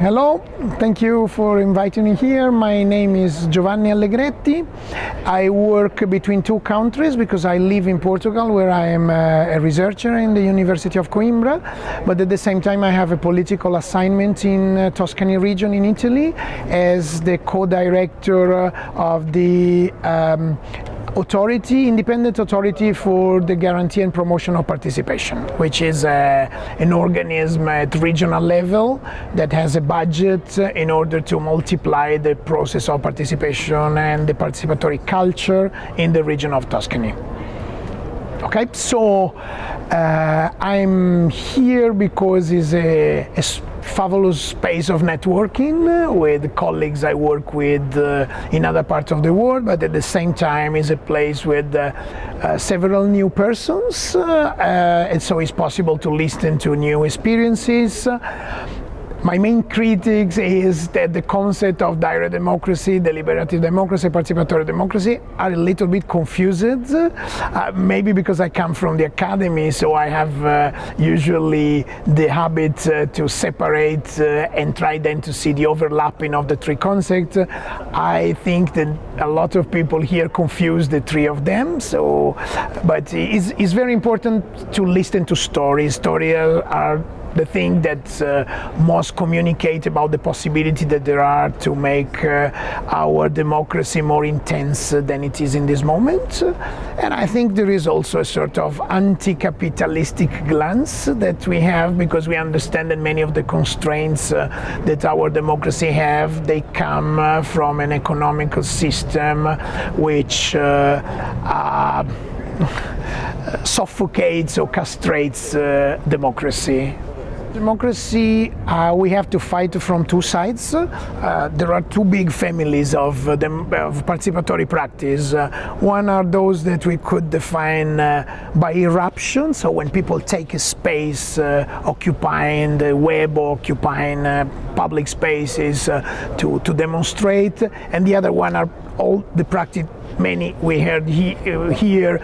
Hello, thank you for inviting me here. My name is Giovanni Allegretti. I work between two countries because I live in Portugal, where I am a researcher in the University of Coimbra, but at the same time I have a political assignment in Tuscany region in Italy as the co-director of the independent authority for the guarantee and promotion of participation, which is an organism at regional level that has a budget in order to multiply the process of participation and the participatory culture in the region of Tuscany. Okay, so I'm here because it's a fabulous space of networking with colleagues I work with in other parts of the world, but at the same time is a place with several new persons, and so it's possible to listen to new experiences. My main critique is that the concept of direct democracy, deliberative democracy, participatory democracy are a little bit confused. Maybe because I come from the academy, so I have usually the habit to separate and try then to see the overlapping of the three concepts. I think that a lot of people here confuse the three of them. But it's very important to listen to stories. Stories are the thing that most communicate about the possibility that there are to make our democracy more intense than it is in this moment. And I think there is also a sort of anti-capitalistic glance that we have, because we understand that many of the constraints that our democracy have, they come from an economical system which suffocates or castrates democracy. Democracy, we have to fight from two sides. There are two big families of participatory practice. One are those that we could define by eruption, so when people take a space, occupying the web, or occupying public spaces to demonstrate, and the other one are all the practice. Many we heard here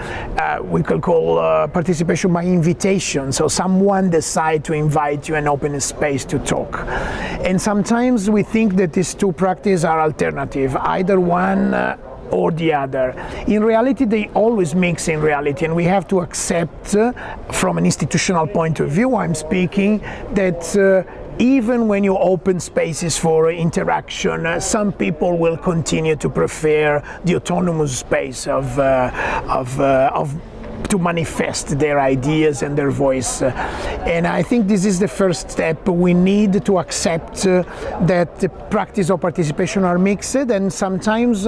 we could call participation by invitation. So someone decides to invite you and open a space to talk. And sometimes we think that these two practices are alternative, either one or the other. In reality, they always mix in reality, and we have to accept from an institutional point of view, I'm speaking, that even when you open spaces for interaction, some people will continue to prefer the autonomous space to manifest their ideas and their voice. And I think this is the first step. We need to accept that the practice of participation are mixed, and sometimes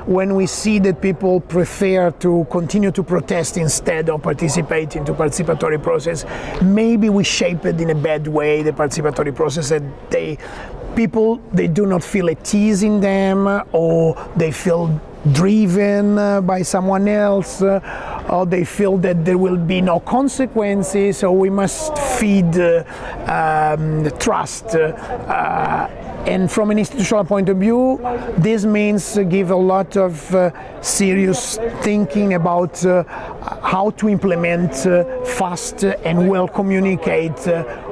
when we see that people prefer to continue to protest instead of participate into participatory process, maybe we shape it in a bad way, the participatory process, that they do not feel at ease in them, or they feel driven by someone else, or they feel that there will be no consequences, so we must feed trust. And from an institutional point of view, this means give a lot of serious thinking about how to implement fast and well communicate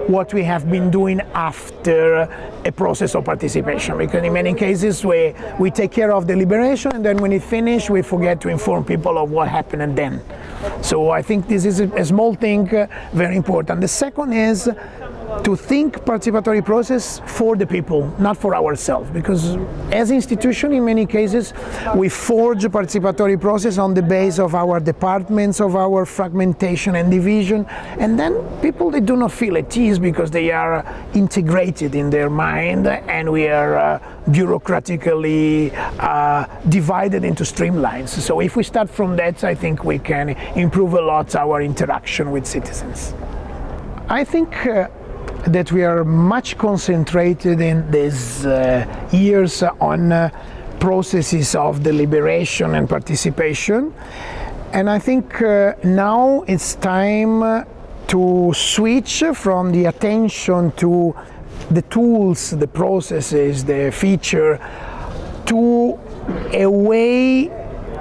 what we have been doing after a process of participation. Because in many cases we take care of deliberation, and then when it finishes we forget to inform people of what happened then. So I think this is a small thing, very important. The second is to think participatory process for the people, not for ourselves, because as an institution in many cases we forge a participatory process on the base of our departments, of our fragmentation and division, and then people, they do not feel at ease because they are integrated in their mind, and we are bureaucratically divided into streamlines. So if we start from that, I think we can improve a lot our interaction with citizens. I think that we are much concentrated in these years on processes of deliberation and participation, and I think now it's time to switch from the attention to the tools, the processes, the feature, to a way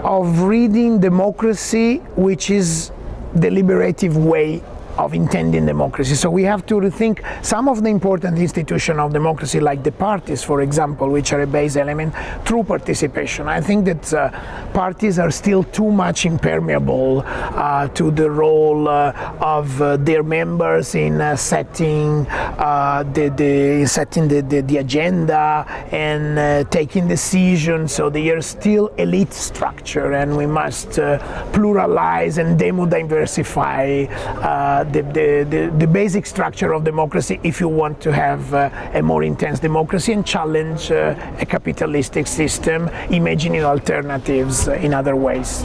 of reading democracy which is deliberative way of intending democracy. So we have to rethink some of the important institutions of democracy, like the parties, for example, which are a base element, through participation. I think that parties are still too much impermeable to the role of their members in setting the agenda and taking decisions. So they are still elite structure, and we must pluralize and diversify the basic structure of democracy if you want to have a more intense democracy and challenge a capitalistic system, imagining alternatives in other ways.